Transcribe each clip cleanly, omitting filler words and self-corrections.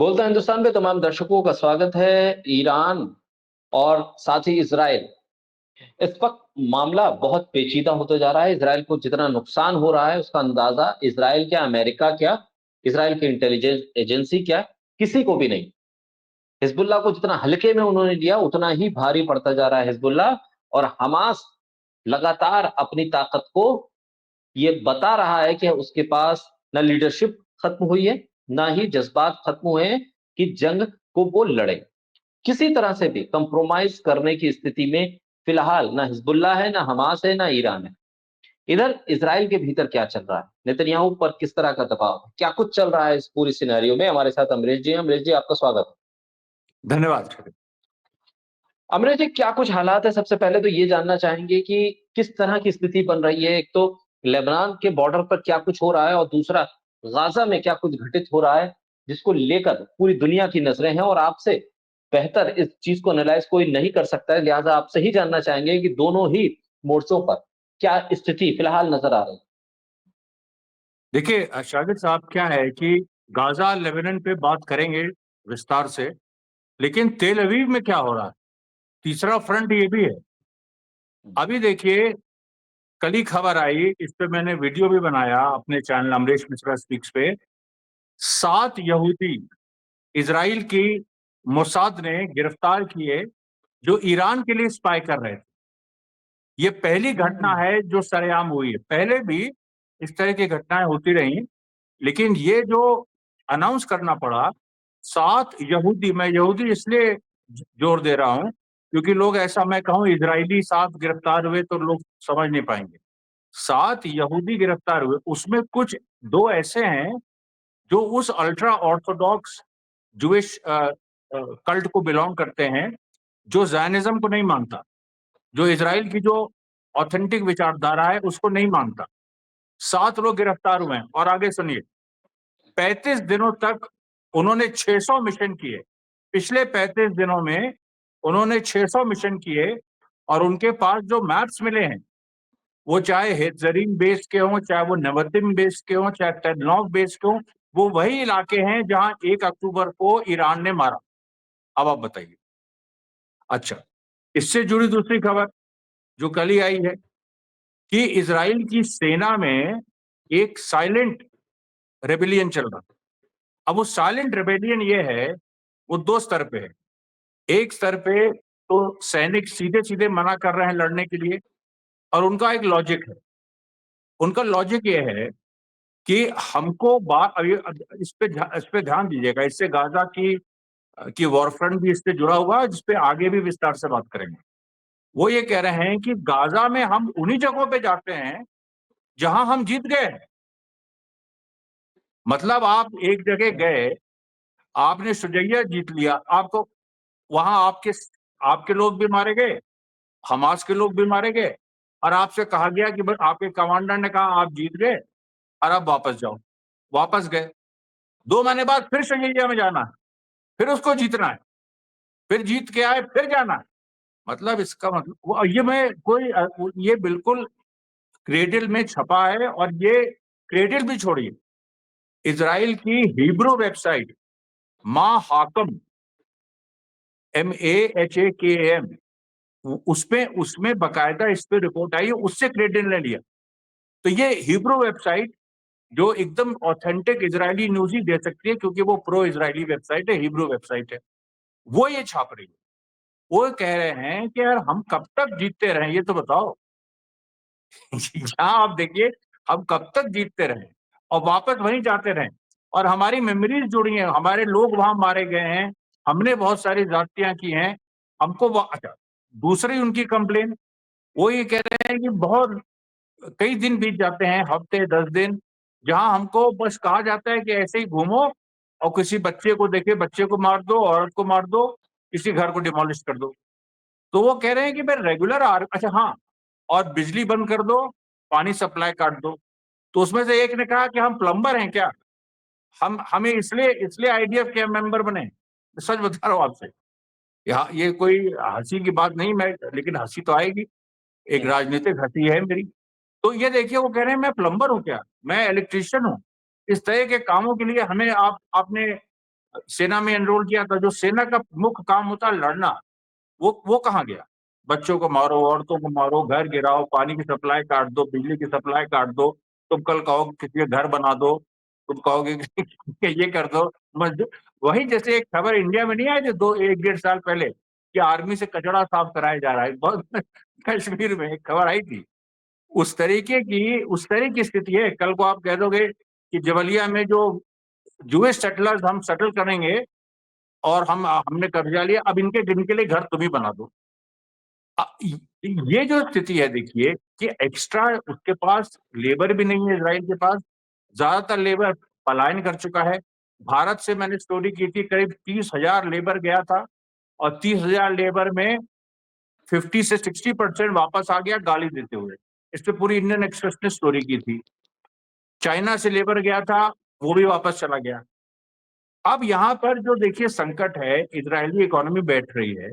बोलता हिंदुस्तान पे तमाम दर्शकों का स्वागत है। ईरान और साथ ही इज़राइल, इस वक़्त मामला बहुत पेचीदा होता जा रहा है। इज़राइल को जितना नुकसान हो रहा है, उसका अंदाज़ा इज़राइल क्या, अमेरिका क्या, इज़राइल की इंटेलिजेंस एजेंसी क्या, किसी को भी नहीं। हिज़्बुल्लाह को जितना हल्के में उन्होंने लिया, उतना ही भारी पड़ता जा रहा है हिज़्बुल्लाह। और हमास लगातार अपनी ताकत को ये बता रहा है कि उसके पास ना लीडरशिप खत्म हुई है, ना ही जज़्बात खत्म हुए हैं कि जंग को वो लड़े। किसी तरह से भी कंप्रोमाइज़ करने की स्थिति में फिलहाल ना हिज़्बुल्लाह है, ना हमास है, ना ईरान है। इधर इज़राइल के भीतर क्या चल रहा है? नेतन्याहू पर किस तरह का दबाव है? क्या कुछ चल रहा है इस पूरी सिनेरियो में? हमारे साथ अमरीश जी हैं। अमरीश जी, आपका स्वागत है। धन्यवाद। अमरीश जी, क्या कुछ हालात है? सबसे पहले तो ये जानना चाहेंगे कि किस तरह की स्थिति बन रही है? एक तो लेबनान के बॉर्डर पर क्या कुछ हो रहा है और दूसरा गाज़ा में क्या कुछ घटित हो रहा है, जिसको लेकर पूरी दुनिया की नज़रें हैं और आपसे बेहतर इस चीज़ को एनालाइज़ कोई नहीं कर सकता है। लिहाज़ा आपसे ही जानना चाहेंगे कि दोनों ही मोर्चों पर क्या स्थिति फिलहाल नज़र आ रही है? देखिए शागिद साहब, क्या है कि गाज़ा लेबनान पे बात करेंगे विस्तार से, लेकिन तेल अवीव में क्या हो रहा है, तीसरा फ्रंट ये भी है। अभी देखिए, कल ही खबर आई, इस पे मैंने वीडियो भी बनाया अपने चैनल अमरीश मिश्रा स्पीक्स पे। 7 यहूदी इजराइल की मोसाद ने गिरफ्तार किए, जो ईरान के लिए स्पाई कर रहे थे। ये पहली घटना है जो सरेआम हुई है। पहले भी इस तरह की घटनाएं होती रही, लेकिन ये जो अनाउंस करना पड़ा, 7 यहूदी, मैं यहूदी इसलिए जोर दे रहा हूं क्योंकि लोग, ऐसा मैं कहूं इजरायली 7 गिरफ्तार हुए तो लोग समझ नहीं पाएंगे। 7 यहूदी गिरफ्तार हुए, उसमें कुछ 2 ऐसे हैं जो उस अल्ट्रा ऑर्थोडॉक्स जूइश कल्ट को बिलोंग करते हैं, जो ज़ायनिज्म को नहीं मानता, जो इजराइल की जो ऑथेंटिक विचारधारा है उसको नहीं मानता। 7 लोग गिरफ्तार हुए हैं। और आगे सुनिए, 35 दिनों तक उन्होंने 600 मिशन किए। पिछले 35 दिनों में उन्होंने 600 मिशन किए, और उनके पास जो मैप्स मिले हैं, वो चाहे हेत्जरीन बेस के हों, चाहे वो नवतिम बेस के हों, चाहे टेडनॉक बेस के हों, वो वही इलाके हैं जहां 1 अक्टूबर को ईरान ने मारा। अब आप बताइए। अच्छा, इससे जुड़ी दूसरी खबर जो कल ही आई है कि इजराइल की सेना में एक साइलेंट रेबिलियन चल रहा है। अब वो साइलेंट रेबेलियन ये है, वो 2 स्तर पे है। एक स्तर पे तो सैनिक सीधे सीधे मना कर रहे हैं लड़ने के लिए, और उनका एक लॉजिक है। उनका लॉजिक ये है कि हमको इस पे ध्यान दीजिएगा, इससे गाजा की वॉर फ्रंट भी इससे जुड़ा हुआ है, जिसपे आगे भी विस्तार से बात करेंगे। वो ये कह रहे हैं कि गाजा में हम उन्हीं जगहों पे जाते हैं जहां हम जीत गए हैं। मतलब आप एक जगह गए, आपने सुजैया जीत लिया, आपको वहां आपके आपके लोग भी मारे गए, हमास के लोग भी मारे गए, और आपसे कहा गया कि आपके कमांडर ने कहा आप जीत गए और अब वापस जाओ। वापस गए, 2 महीने बाद फिर शंगैया में जाना है, फिर उसको जीतना है, फिर जीत के आए, फिर जाना है। मतलब इसका मतलब ये मैं कोई ये बिल्कुल क्रेडिल में छपा है। और ये क्रेडिल भी छोड़िए, इजराइल की हिब्रू वेबसाइट मा हाकम, MAHAKAM, उसमें बकायदा इस पे रिपोर्ट आई है, उससे क्रेडिट ने लिया। तो ये हिब्रू वेबसाइट, जो एकदम ऑथेंटिक इजरायली न्यूज ही दे सकती है, क्योंकि वो प्रो इजरायली वेबसाइट है, हिब्रू वेबसाइट है, वो ये छाप रही है। वो कह रहे हैं कि यार हम कब तक जीतते रहें, ये तो बताओ। यहाँ आप देखिए, हम कब तक जीतते रहें और वापस वहीं जाते रहें, और हमारी मेमोरीज जुड़ी हैं, हमारे लोग वहां मारे गए हैं, हमने बहुत सारी जातियां की हैं, हमको अच्छा। दूसरी उनकी कंप्लेन, वो ये कह रहे हैं कि बहुत कई दिन बीत जाते हैं, हफ्ते 10 दिन, जहां हमको बस कहा जाता है कि ऐसे ही घूमो और किसी बच्चे को देखे, बच्चे को मार दो, औरत को मार दो, किसी घर को डिमोलिश कर दो। तो वो कह रहे हैं कि मैं रेगुलर अच्छा हाँ, और बिजली बंद कर दो, पानी सप्लाई काट दो। तो उसमें से एक ने कहा कि हम प्लम्बर हैं क्या, हम हमें इसलिए इसलिए IDF के मेंबर बने। सच बता रहा हूँ आपसे, यहाँ ये कोई हंसी की बात नहीं, मैं लेकिन हंसी तो आएगी, एक राजनीतिक हंसी है मेरी। तो ये देखिए, वो कह रहे हैं मैं प्लम्बर हूँ क्या, मैं इलेक्ट्रिशियन हूँ, इस तरह के कामों के लिए हमें आपने सेना में एनरोल किया था, जो सेना का मुख्य काम होता है लड़ना, वो कहाँ गया? बच्चों को मारो, औरतों को मारो, घर गिराओ, पानी की सप्लाई काट दो, बिजली की सप्लाई काट दो, तुम कल कहोगे किसी के घर बना दो, तुम कहोगे कि ये कर दो। वही जैसे एक खबर इंडिया में नहीं आई थी 1-1.5 साल पहले कि आर्मी से कचरा साफ कराया जा रहा है, बहुत कश्मीर में एक खबर आई थी। उस तरह की स्थिति है। कल को आप कह दोगे कि जबलिया में जो जूश सेटलर्स हम सेटल करेंगे और हमने कब्जा लिया, अब इनके लिए घर तुम ही बना दो। ये जो स्थिति है, देखिए कि एक्स्ट्रा उसके पास लेबर भी नहीं है, इजराइल के पास ज्यादातर लेबर पलायन कर चुका है। भारत से मैंने स्टोरी की थी, करीब 30,000 लेबर गया था और 30,000 लेबर में 50 से 60% वापस आ गया गाली देते हुए। इस पे पूरी इंडियन एक्सप्रेस ने स्टोरी की थी। चाइना से लेबर गया था, वो भी वापस चला गया। अब यहाँ पर जो देखिए संकट है, इजरायली इकोनॉमी बैठ रही है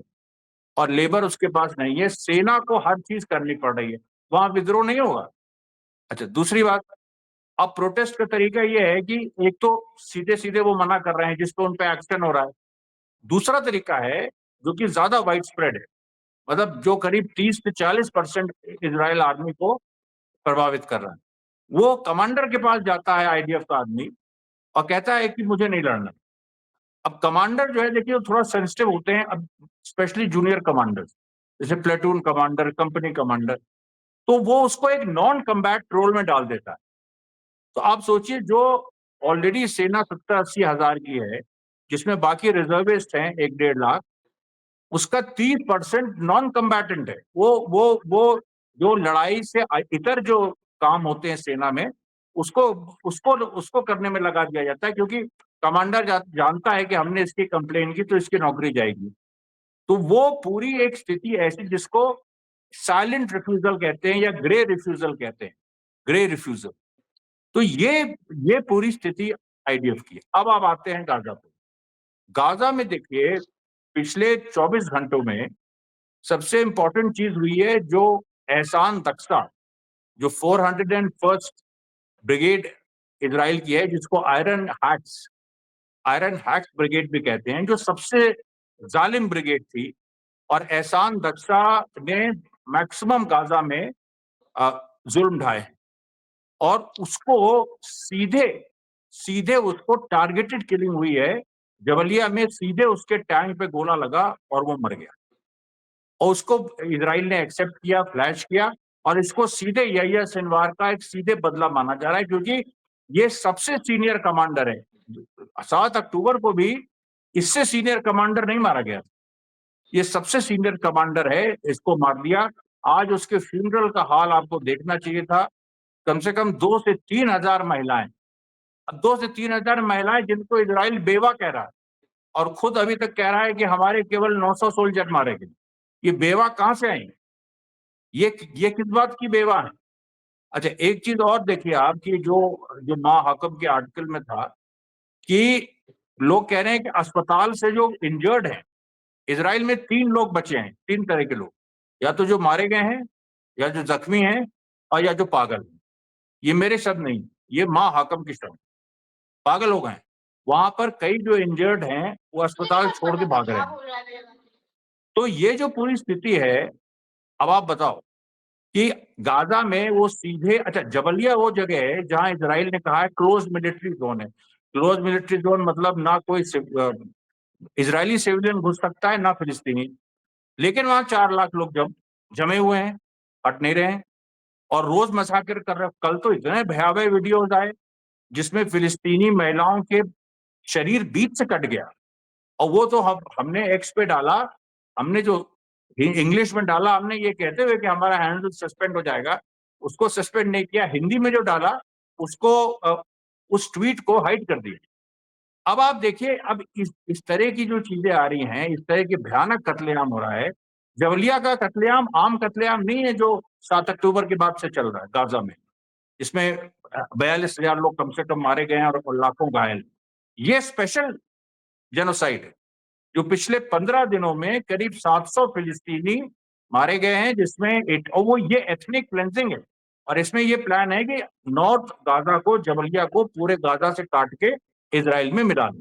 और लेबर उसके पास नहीं है, सेना को हर चीज करनी पड़ रही है, वहां विद्रोह नहीं होगा। अच्छा, दूसरी बात, अब प्रोटेस्ट का तरीका यह है कि एक तो सीधे सीधे वो मना कर रहे हैं जिसपे उन पे एक्शन हो रहा है। दूसरा तरीका है जो कि ज्यादा वाइड स्प्रेड है, मतलब जो करीब 30 से 40% इजराइल आर्मी को प्रभावित कर रहा है। वो कमांडर के पास जाता है आईडीएफ का आदमी और कहता है कि मुझे नहीं लड़ना। अब कमांडर जो है देखिए वो थोड़ा सेंसिटिव होते हैं, अब स्पेशली जूनियर कमांडर जैसे प्लेटून कमांडर, कंपनी कमांडर, तो वो उसको एक नॉन कम्बैट रोल में डाल देता है। तो आप सोचिए, जो ऑलरेडी सेना 70-80 हजार की है, जिसमें बाकी रिजर्विस्ट हैं 1-1.5 लाख, उसका 30% नॉन कम्बैटेंट है। वो जो लड़ाई से इतर जो काम होते हैं सेना में, उसको उसको उसको करने में लगा दिया जाता है, क्योंकि कमांडर जानता है कि हमने इसकी कंप्लेन की तो इसकी नौकरी जाएगी। तो वो पूरी एक स्थिति ऐसी जिसको साइलेंट रिफ्यूजल कहते हैं या ग्रे रिफ्यूजल कहते हैं, ग्रे रिफ्यूजल। तो ये पूरी स्थिति आईडीएफ की है। अब आप आते हैं गाजा पे। गाजा में देखिए पिछले 24 घंटों में सबसे इंपॉर्टेंट चीज हुई है, जो एहसान दक्सा, जो 401st ब्रिगेड इजराइल की है, जिसको आयरन हैक्स ब्रिगेड भी कहते हैं, जो सबसे जालिम ब्रिगेड थी। और एहसान दक्सा ने मैक्सिमम गाजा में जुल्म ढाए और उसको सीधे सीधे उसको टारगेटेड किलिंग हुई है। जबलिया में सीधे उसके टैंक पे गोला लगा और वो मर गया, और उसको इजराइल ने एक्सेप्ट किया, फ्लैश किया, और इसको सीधे याह्या सिनवार का एक सीधे बदला माना जा रहा है, क्योंकि ये सबसे सीनियर कमांडर है। 7 अक्टूबर को भी इससे सीनियर कमांडर नहीं मारा गया, ये सबसे सीनियर कमांडर है, इसको मार दिया। आज उसके फ्यूनरल का हाल आपको देखना चाहिए था। कम से कम 2 से 3 हजार महिलाएं, 2 से 3 हजार महिलाएं जिनको इजराइल बेवा कह रहा है, और खुद अभी तक कह रहा है कि हमारे केवल 900 सोल्जर मारे गए। ये बेवा कहां से आई? ये किस बात की बेवा है? अच्छा, एक चीज और देखिए आप कि जो जो माँ हकम के आर्टिकल में था कि लोग कह रहे हैं कि अस्पताल से जो इंजर्ड हैं, इजराइल में 3 लोग बचे हैं, 3 तरह के लोग, या तो जो मारे गए हैं, या जो जख्मी हैं, और या जो पागल हैं। ये मेरे शब्द नहीं, ये माँ हाकम की शब्द। पागल हो गए हैं वहां पर, कई जो इंजर्ड हैं वो अस्पताल छोड़ के भाग रहे हैं। तो ये जो पूरी स्थिति है, अब आप बताओ कि गाजा में वो सीधे, अच्छा जबलिया वो जगह है जहां इजराइल ने कहा है क्लोज मिलिट्री जोन है। क्लोज मिलिट्री जोन मतलब ना कोई इजरायली सिविलियन घुस सकता है, ना फिलिस्तीनी, लेकिन वहां 4 लाख लोग जमे हुए हैं, हट नहीं रहे हैं, और रोज मसाकर कर रहे हैं। कल तो इतने भयावह वीडियोज आए जिसमें फिलिस्तीनी महिलाओं के शरीर बीच से कट गया, और वो तो हमने एक्स पे डाला, हमने जो इंग्लिश में डाला, हमने ये कहते हुए कि हमारा हैंडल सस्पेंड हो जाएगा, उसको सस्पेंड नहीं किया। हिंदी में जो डाला उसको उस ट्वीट को हाइड कर दिया। अब आप देखिए, अब इस तरह की जो चीजें आ रही हैं, इस तरह के भयानक कत्लेआम हो रहा है। जबलिया का कत्लेआम आम कत्लेआम नहीं है जो 7 अक्टूबर के बाद से चल रहा है गाजा में, इसमें 42,000 लोग कम से कम मारे गए हैं और लाखों घायल। ये स्पेशल जेनोसाइड है, जो पिछले 15 दिनों में करीब 700 फिलिस्तीनी मारे गए हैं, जिसमें और वो ये एथनिक क्लेंजिंग है, और इसमें ये प्लान है कि नॉर्थ गाजा को, जबलिया को पूरे गाजा से काट के इजराइल में मिला दें।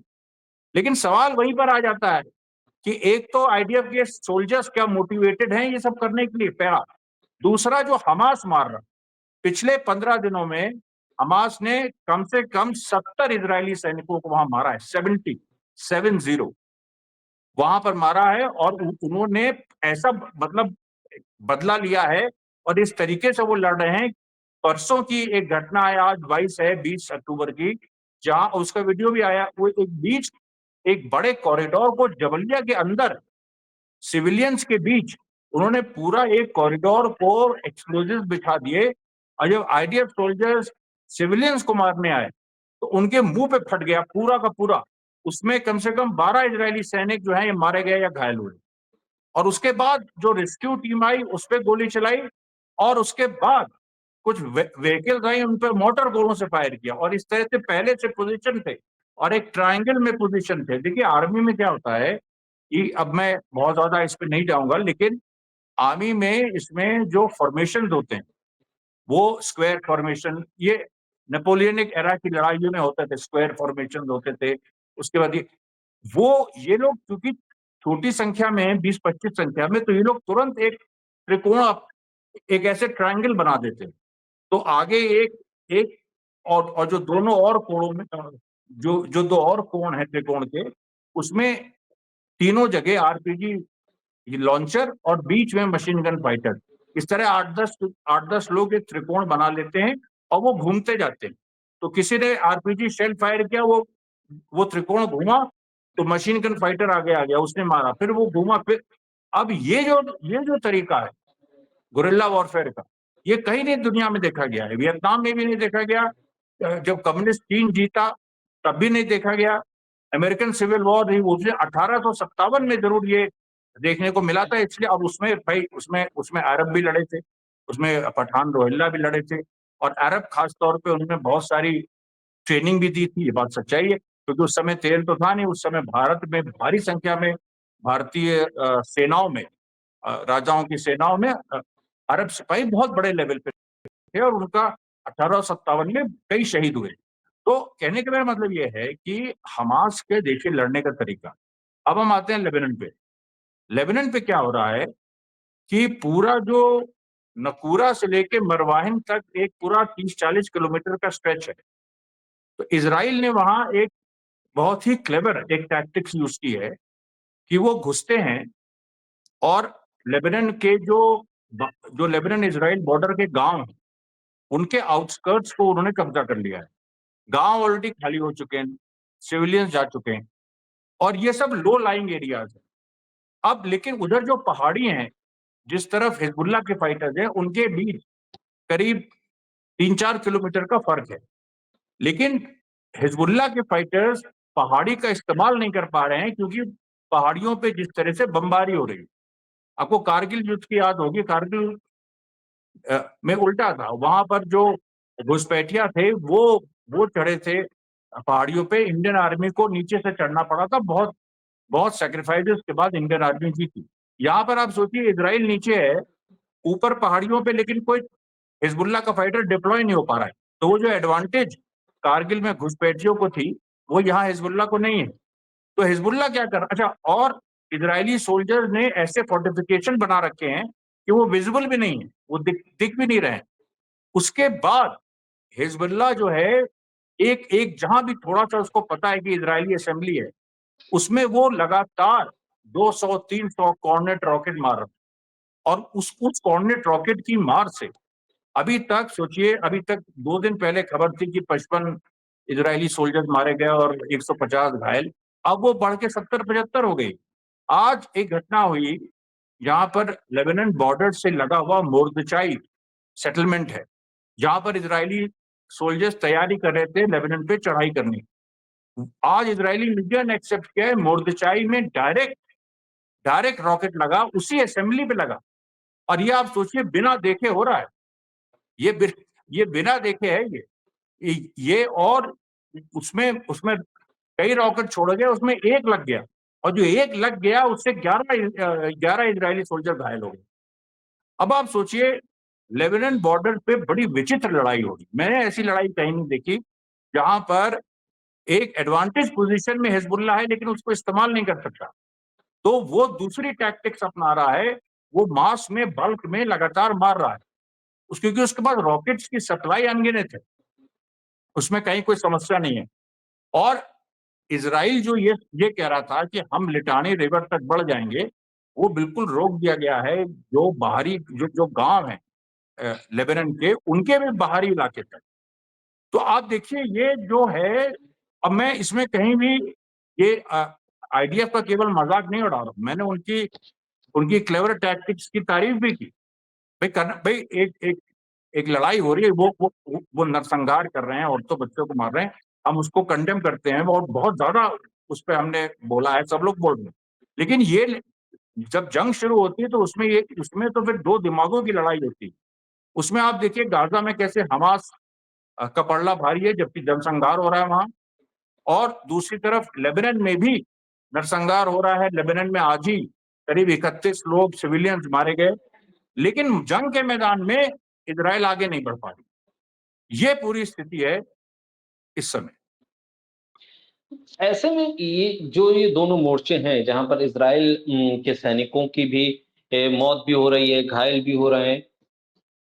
लेकिन सवाल वहीं पर आ जाता है कि एक तो आईडीएफ के सोल्जर्स क्या मोटिवेटेड हैं ये सब करने के लिए, पहला। दूसरा, जो हमास मार रहा, पिछले 15 दिनों में हमास ने कम से कम 70 इजरायली सैनिकों को वहां मारा है, 70 वहां पर मारा है। और उन्होंने ऐसा मतलब बदला लिया है, और इस तरीके से वो लड़ रहे हैं। परसों की एक घटना है, आज 20 अक्टूबर की, जहां उसका वीडियो भी आया, वो एक बड़े कॉरिडोर को जबलिया के अंदर सिविलियंस के बीच उन्होंने पूरा एक कॉरिडोर को एक्सप्लोजिव बिछा दिए, और जब आईडीएफ सोल्जर्स सिविलियंस को मारने आए तो उनके मुंह पे फट गया पूरा का पूरा। उसमें कम से कम 12 इजरायली सैनिक जो है ये मारे गए या घायल हुए। और उसके बाद जो रेस्क्यू टीम आई उस पर गोली चलाई, और उसके बाद कुछ व्हीकल्स आई, उन पर मोटर गोलों से फायर किया, और इस तरह से पहले से पोजीशन थे और एक ट्रायंगल में पोजीशन थे। देखिए आर्मी में क्या होता है कि, अब मैं बहुत ज्यादा इस पे नहीं जाऊंगा, लेकिन आर्मी में इसमें जो फॉर्मेशन होते हैं वो स्क्वायर फॉर्मेशन, ये नेपोलियनिक एरा की लड़ाइयों में होते थे, स्क्वायर फॉर्मेशन होते थे। उसके बाद ये लोग क्योंकि छोटी संख्या में है, 20-25 संख्या में, तो ये लोग तुरंत एक त्रिकोण, एक ऐसे ट्रायंगल बना देते हैं। तो आगे एक एक और जो दोनों और कोणों में, जो जो दो और कोण है त्रिकोण के, उसमें तीनों जगह आरपीजी लॉन्चर और बीच में मशीन गन फाइटर। इस तरह 8-10 लोग एक त्रिकोण बना लेते हैं और वो घूमते जाते हैं। तो किसी ने आरपीजी शेल फायर किया, वो त्रिकोण घूमा, तो मशीन गन फाइटर आगे आ गया, उसने मारा, फिर वो घूमा, फिर। अब ये जो तरीका है गुरिल्ला वॉरफेयर का, ये कहीं नहीं दुनिया में देखा गया है। वियतनाम में भी नहीं देखा गया, जब कम्युनिस्ट चीन जीता तब भी नहीं देखा गया। अमेरिकन सिविल वॉर नहीं, उसने 1857 में जरूर ये देखने को मिला था। इसलिए अब उसमें भाई उसमें उसमें अरब भी लड़े थे, उसमें पठान रोहिल्ला भी लड़े थे, और अरब खास तौर पे उन्होंने बहुत सारी ट्रेनिंग भी दी थी। ये बात सच्चाई है, क्योंकि उस समय तेल तो था नहीं। उस समय भारत में भारी संख्या में भारतीय सेनाओं में, राजाओं की सेनाओं में अरब सिपाही बहुत बड़े लेवल पे थे, और उनका 1857 में कई शहीद हुए। तो कहने का मेरा मतलब ये है कि हमास के देखिए लड़ने का तरीका। अब हम आते हैं लेबनान पे। लेबनान पे क्या हो रहा है कि पूरा जो नकूरा से लेके मरवाहिन तक एक पूरा 30-40 किलोमीटर का स्ट्रेच है। तो इसराइल ने वहां एक बहुत ही क्लेवर एक टैक्टिक्स यूज की है कि वो घुसते हैं, और लेबनान के जो लेबनान इसराइल बॉर्डर के गांव हैं उनके आउटस्कर्ट्स को उन्होंने कब्जा कर लिया है। गांव ऑलरेडी खाली हो चुके हैं, सिविलियंस जा चुके हैं, और ये सब लो लाइंग एरियाज है। अब लेकिन उधर जो पहाड़ी हैं, जिस तरफ हिजबुल्लाह के फाइटर्स हैं, उनके बीच करीब 3-4 किलोमीटर का फर्क है। लेकिन हिजबुल्लाह के फाइटर्स पहाड़ी का इस्तेमाल नहीं कर पा रहे हैं, क्योंकि पहाड़ियों पे जिस तरह से बमबारी हो रही है। आपको कारगिल युद्ध की याद होगी, कारगिल में उल्टा था। वहां पर जो घुसपैठिया थे वो चढ़े थे पहाड़ियों पे, इंडियन आर्मी को नीचे से चढ़ना पड़ा था। बहुत बहुत सेक्रीफाइसेस के बाद इंडियन आर्मी जीती। यहाँ पर आप सोचिए, इजराइल नीचे है ऊपर पहाड़ियों पे, लेकिन कोई हिजबुल्लाह का फाइटर डिप्लॉय नहीं हो पा रहा है। तो वो जो एडवांटेज कारगिल में घुसपैठियों को थी, वो यहाँ हिजबुल्लाह को नहीं है। तो हिजबुल्लाह क्या कर, अच्छा, और इजरायली सोल्जर्स ने ऐसे फोर्टिफिकेशन बना रखे हैं कि वो विजिबल भी नहीं है, वो दिख भी नहीं रहे हैं। उसके बाद हिजबुल्लाह जो है, एक एक जहां भी थोड़ा सा उसको पता है कि इजरायली असेंबली है, उसमें वो लगातार 200-300 कॉर्नेट रॉकेट मार रहा है। और उस कॉर्नेट रॉकेट की मार से अभी तक सोचिए, अभी तक 2 दिन पहले खबर थी कि 55 इजरायली सोल्जर्स मारे गए और 150 घायल। अब वो बढ़ के 70-75 हो गई। आज एक घटना हुई, जहां पर लेबनान बॉर्डर से लगा हुआ मोर्दचाई सेटलमेंट है, जहां पर इजरायली सोल्जर्स तैयारी कर रहे थे लेबनान पे चढ़ाई करने। आज इजरायली मीडिया ने एक्सेप्ट किया है, मोर्दचाई में डायरेक्ट डायरेक्ट रॉकेट लगा, उसी असेंबली पे लगा। और ये आप सोचिए, बिना देखे हो रहा है। ये ये बिना देखे है ये और उसमें उसमें कई रॉकेट छोड़े गए, उसमें एक लग गया, और जो एक लग गया उससे 11 इजरायली सोल्जर घायल हो गए। अब आप सोचिए, लेबनान बॉर्डर पे बड़ी विचित्र लड़ाई होगी। मैंने ऐसी लड़ाई कहीं नहीं देखी, जहां पर एक एडवांटेज पोजीशन में हिजबुल्लाह है, लेकिन उसको इस्तेमाल नहीं कर सकता। तो वो दूसरी टैक्टिक्स अपना रहा है, वो मास में, बल्क में लगातार मार रहा है, क्योंकि उसके पास रॉकेट्स की सप्लाई अनगिनत है, उसमें कहीं कोई समस्या नहीं है। और इजराइल जो ये कह रहा था कि हम लिटानी रिवर तक बढ़ जाएंगे, वो बिल्कुल रोक दिया गया है। जो बाहरी जो गांव है लेबनान के, उनके भी बाहरी इलाके तक। तो आप देखिए ये जो है, अब मैं इसमें कहीं भी ये आईडीएफ का केवल मजाक नहीं उड़ा रहा हूं, मैंने उनकी उनकी क्लेवर टैक्टिक्स की तारीफ भी की। भाई एक एक एक लड़ाई हो रही है, वो नरसंहार कर रहे हैं, औरतों बच्चों को मार रहे हैं, हम उसको कंडेम करते हैं और बहुत ज्यादा उस पर हमने बोला है, सब लोग बोल रहे हैं। लेकिन ये जब जंग शुरू होती है तो उसमें तो फिर दो दिमागों की लड़ाई होती है। उसमें आप देखिए गाजा में कैसे हमास का पड़ला भारी है, जबकि जनसंहार हो रहा है वहां। और दूसरी तरफ लेबनान में भी नरसंहार हो रहा है। लेबनान में आज ही करीब 31 लोग सिविलियंस मारे गए, लेकिन जंग के मैदान में इजराइल आगे नहीं बढ़ पा रही। ये पूरी स्थिति है इस समय। ऐसे में ये दोनों मोर्चे हैं जहां पर इजराइल के सैनिकों की भी मौत भी हो रही है, घायल भी हो रहे हैं।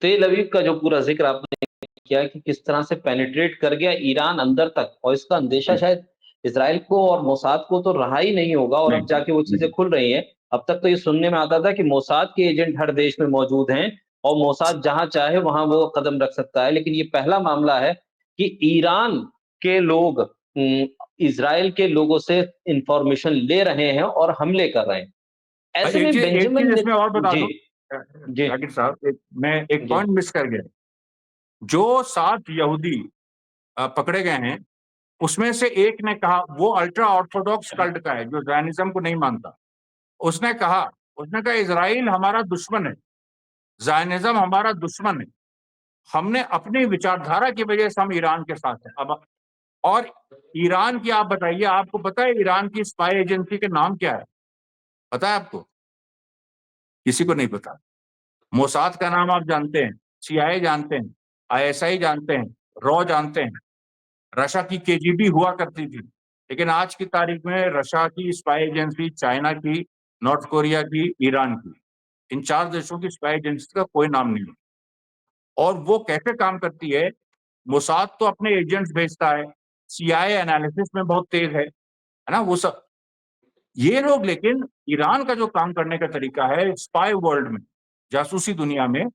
तेल अवीव का जो पूरा जिक्र आपने किया कि किस तरह से पेनिट्रेट कर गया ईरान अंदर तक, और इसका अंदेशा शायद इजराइल को और मोसाद को तो रहा ही नहीं होगा, और नहीं, अब जाके वो चीजें नहीं। खुल रही हैं। अब तक तो ये सुनने में आता था कि मोसाद के एजेंट हर देश में मौजूद हैं और मोसाद जहां चाहे वहां वो कदम रख सकता है, लेकिन ये पहला मामला है कि ईरान के लोग इजराइल के लोगों से इंफॉर्मेशन ले रहे हैं और हमले कर रहे हैं। ऐसे में एक चीज बेंजामिन इसमें और बता जी दूं जी जाकिर साहब, मैं एक जी पॉइंट मिस कर गया। जो 7 यहूदी पकड़े गए हैं, उसमें से एक ने कहा, वो अल्ट्रा ऑर्थोडॉक्स कल्ट का है जो जैनिज्म को नहीं मानता। उसने कहा इजराइल हमारा दुश्मन है, जायनिज्म हमारा दुश्मन है, हमने अपनी विचारधारा की वजह से हम ईरान के साथ हैं। अब और ईरान की आप बताइए, आपको पता है ईरान की स्पाई एजेंसी के नाम क्या है? पता है आपको? किसी को नहीं पता। मोसाद का नाम आप जानते हैं, सीआईए जानते हैं, आईएसआई जानते हैं, रॉ जानते हैं, रशिया की केजीबी हुआ करती थी। लेकिन आज की तारीख में रशिया की स्पाई एजेंसी, चाइना की, नॉर्थ कोरिया की, ईरान की, इन 4 देशों की स्पाई एजेंसी का कोई नाम नहीं है। और वो कैसे काम करती है? मोसाद तो अपने एजेंट्स भेजता है, सीआईए एनालिसिस में बहुत तेज है ना वो सब। ये लोग लेकिन ईरान का जो काम करने का तरीका है स्पाई वर्ल्ड में, जासूसी दुनिया में,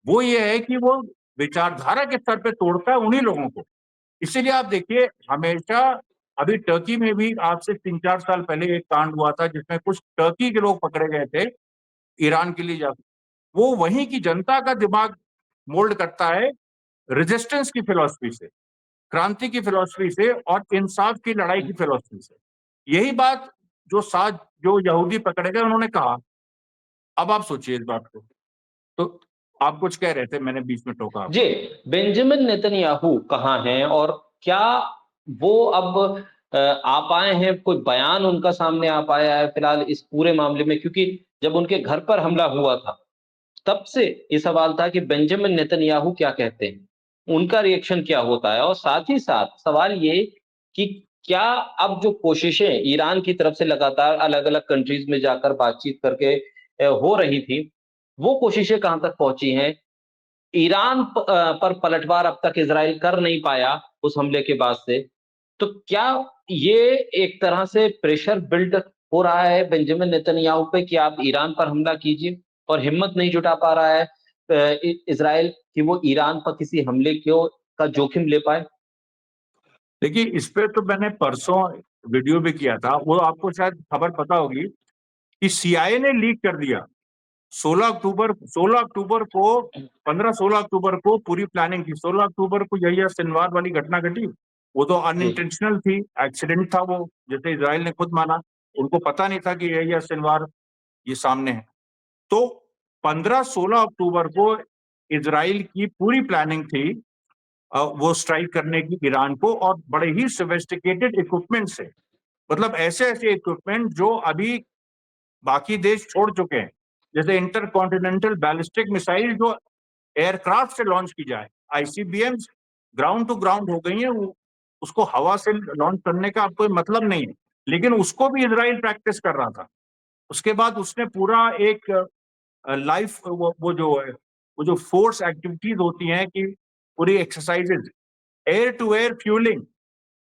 वो ये है कि वो विचारधारा के स्तर पे तोड़ता है उन्हीं लोगों को। इसीलिए आप देखिए हमेशा, अभी टर्की में भी आज से 3-4 साल पहले एक कांड हुआ था जिसमें कुछ टर्की के लोग पकड़े गए थे ईरान के लिए जाकर। वो वहीं की जनता का दिमाग मोल्ड करता है रेजिस्टेंस की फिलॉसफी से, क्रांति की फिलॉसफी से और इंसाफ की लड़ाई की फिलॉसफी से। यही बात जो यहूदी पकड़े गए उन्होंने कहा। अब आप सोचिए इस बात को। तो आप कुछ कह रहे थे, मैंने बीच में टोका जी, आपको। बेंजामिन नेतन्याहू कहाँ हैं और क्या वो अब आ पाए हैं? कोई बयान उनका सामने आ पाया है फिलहाल इस पूरे मामले में? क्योंकि जब उनके घर पर हमला हुआ था, तब से ये सवाल था कि बेंजामिन नेतन्याहू क्या कहते हैं, उनका रिएक्शन क्या होता है? और साथ ही साथ सवाल ये कि क्या अब जो कोशिशें ईरान की तरफ से लगातार अलग-अलग कंट्रीज में जाकर बातचीत करके हो रही थी, वो कोशिशें कहाँ तक पहुंची हैं? ईरान पर पलटवार अब तक इज़राइल कर नहीं पाया उस हमले के बाद से। तो क्या ये एक तरह से प्रेशर बिल्ड हो रहा है बेंजामिन नेतन्याहू पे कि आप ईरान पर हमला कीजिए, और हिम्मत नहीं जुटा पा रहा है इज़राइल कि वो ईरान पर किसी हमले का जोखिम ले पाए? देखिए इस पे तो मैंने परसों वीडियो भी किया था, वो आपको शायद खबर पता होगी कि सीआईए ने लीक कर दिया। 16 अक्टूबर को 15-16 अक्टूबर को पूरी प्लानिंग थी। 16 अक्टूबर को यही सिनवार वाली घटना घटी, वो तो जी। अनइंटेंशनल थी, एक्सीडेंट था वो, जैसे इजराइल ने खुद माना। उनको पता नहीं था कि यही सिनवार ये सामने है। तो 15-16 अक्टूबर को इजराइल की पूरी प्लानिंग थी वो स्ट्राइक करने की ईरान को, और बड़े ही सोफिस्टिकेटेड इक्विपमेंट से, मतलब ऐसे ऐसे इक्विपमेंट जो अभी बाकी देश छोड़ चुके हैं, जैसे इंटरकॉन्टिनेंटल बैलिस्टिक मिसाइल जो एयरक्राफ्ट से लॉन्च की जाए, आईसीबीएम ग्राउंड टू ग्राउंड हो गई है, उसको हवा से लॉन्च करने का अब कोई मतलब नहीं है, लेकिन उसको भी इजराइल प्रैक्टिस कर रहा था। उसके बाद उसने पूरा एक लाइफ वो जो फोर्स एक्टिविटीज होती हैं कि पूरी exercises, air to air fuelling,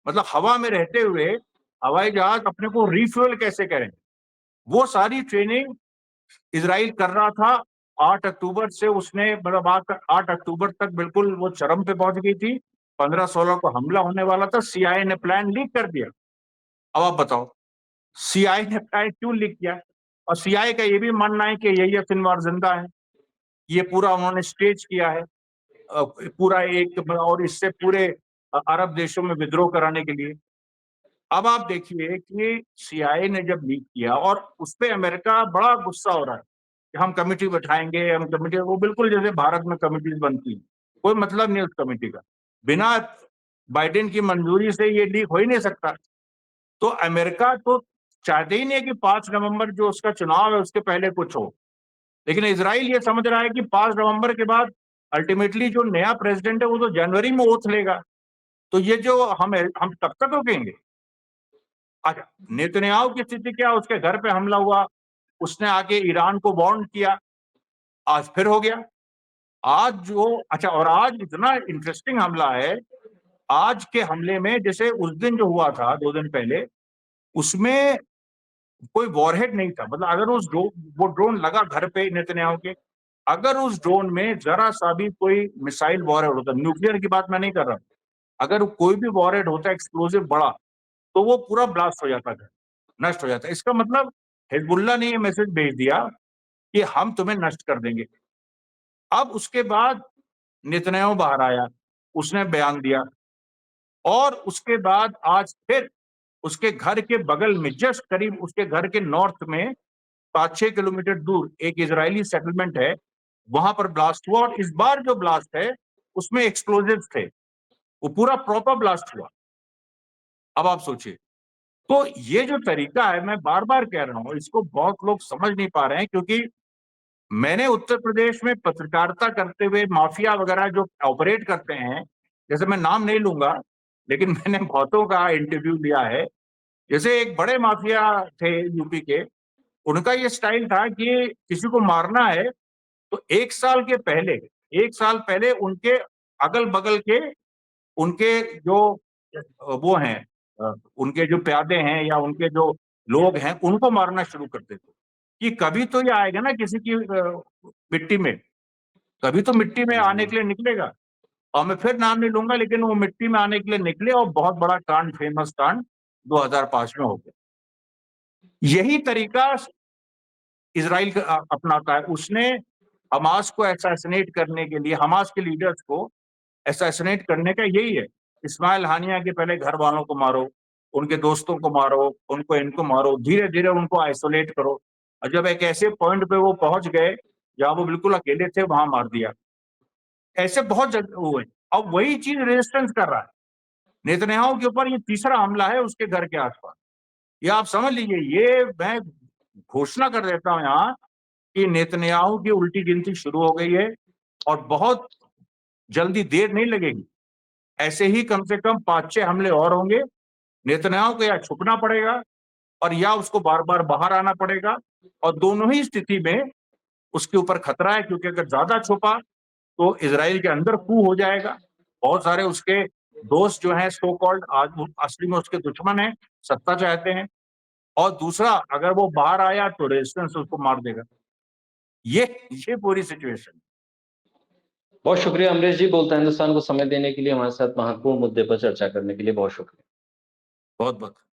मतलब हवा में रहते हुए हवाई जहाज अपने को रिफ्यूल कैसे करें, वो सारी ट्रेनिंग इजराइल कर रहा था। 8 अक्टूबर से उसने मतलब 8 अक्टूबर तक बिल्कुल वो चरम पे पहुंच गई थी। 15-16 को हमला होने वाला था, सीआईए ने प्लान लीक कर दिया। अब आप बताओ सीआईए ने प्लान क्यों लीक किया? और सीआईए का ये भी मानना है कि यही सिनवार जिंदा है, ये पूरा उन्होंने स्टेज किया है पूरा एक, और इससे पूरे अरब देशों में विद्रोह कराने के लिए। अब आप देखिए कि सीआईए ने जब लीक किया और उस पर अमेरिका बड़ा गुस्सा हो रहा है कि हम कमेटी बैठाएंगे, हम कमेटी, वो बिल्कुल जैसे भारत में कमेटीज बनती है, कोई मतलब नहीं उस कमेटी का, बिना बाइडेन की मंजूरी से ये लीक हो ही नहीं सकता। तो अमेरिका तो चाहते ही नहीं है कि 5 नवंबर जो उसका चुनाव है उसके पहले कुछ हो, लेकिन इजराइल ये समझ रहा है कि 5 नवंबर के बाद अल्टीमेटली जो नया प्रेसिडेंट है वो तो जनवरी में ओथ लेगा, तो ये जो हम तब तक रुकेंगे। अच्छा, नेतन्याहू की स्थिति क्या, उसके घर पे हमला हुआ, उसने आके ईरान को वार्न किया, आज फिर हो गया। आज जो अच्छा, और आज इतना इंटरेस्टिंग हमला है, आज के हमले में जैसे उस दिन जो हुआ था 2 दिन पहले, उसमें कोई वॉरहेड नहीं था, मतलब अगर वो ड्रोन लगा घर पे नेतन्याहू के, अगर उस ड्रोन में जरा सा भी कोई मिसाइल वॉरहेड होता, न्यूक्लियर की बात मैं नहीं कर रहा, अगर कोई भी वॉरहेड होता एक्सप्लोजिव बड़ा, तो वो पूरा ब्लास्ट हो जाता था, नष्ट हो जाता। इसका मतलब हिजबुल्लाह ने ये मैसेज भेज दिया कि हम तुम्हें नष्ट कर देंगे। अब उसके बाद नेतन्याहू बाहर आया, उसने बयान दिया, और उसके बाद आज फिर उसके घर के बगल में, जस्ट करीब उसके घर के नॉर्थ में 5-6 किलोमीटर दूर एक इजरायली सेटलमेंट है, वहां पर ब्लास्ट हुआ, और इस बार जो ब्लास्ट है उसमें एक्सप्लोजिव्स थे, वो पूरा प्रॉपर ब्लास्ट हुआ। अब आप सोचिए, तो ये जो तरीका है, मैं बार बार कह रहा हूं, इसको बहुत लोग समझ नहीं पा रहे हैं, क्योंकि मैंने उत्तर प्रदेश में पत्रकारिता करते हुए माफिया वगैरह जो ऑपरेट करते हैं, जैसे मैं नाम नहीं लूंगा, लेकिन मैंने बहुतों का इंटरव्यू लिया है। जैसे एक बड़े माफिया थे यूपी के, उनका ये स्टाइल था कि किसी को मारना है तो 1 साल पहले उनके अगल बगल के, उनके जो वो हैं, उनके जो प्यादे हैं या उनके जो लोग हैं, उनको मारना शुरू कर देते कि कभी तो ये आएगा ना किसी की मिट्टी में, कभी तो मिट्टी में आने के लिए निकलेगा। और मैं फिर नाम नहीं लूंगा, लेकिन वो मिट्टी में आने के लिए निकले, और बहुत बड़ा कांड, फेमस कांड 2005 में हो गया। यही तरीका इसराइल अपनाता है। उसने हमास को असैसिनेट करने के लिए, हमास के लीडर्स को असैसिनेट करने का यही है, इस्माइल हानिया के पहले घर वालों को मारो, उनके दोस्तों को मारो, इनको मारो, धीरे धीरे उनको आइसोलेट करो, और जब एक ऐसे पॉइंट पे वो पहुंच गए जहां वो बिल्कुल अकेले थे, वहां मार दिया। ऐसे बहुत जगह हुए। अब वही चीज रेजिस्टेंस कर रहा है नेतन्याहू के ऊपर, ये तीसरा हमला है उसके घर के आसपास। ये आप समझ लीजिए, ये मैं घोषणा कर देता हूं यहाँ कि नेतन्याहू की उल्टी गिनती शुरू हो गई है, और बहुत जल्दी, देर नहीं लगेगी, ऐसे ही कम से कम 5-6 हमले और होंगे। नेतन्याहू को या छुपना पड़ेगा, और या उसको बार बार बाहर आना पड़ेगा, और दोनों ही स्थिति में उसके ऊपर खतरा है, क्योंकि अगर ज्यादा छुपा तो इसराइल के अंदर कू हो जाएगा। बहुत सारे उसके दोस्त जो हैं सो कॉल्ड, आज असली में उसके दुश्मन हैं, सत्ता चाहते हैं, और दूसरा अगर वो बाहर आया तो रेजिस्टेंस उसको मार देगा। ये पूरी सिचुएशन। बहुत शुक्रिया अमरीश जी, बोलता हिंदुस्तान को समय देने के लिए, हमारे साथ महत्वपूर्ण मुद्दे पर चर्चा करने के लिए बहुत शुक्रिया। बहुत बहुत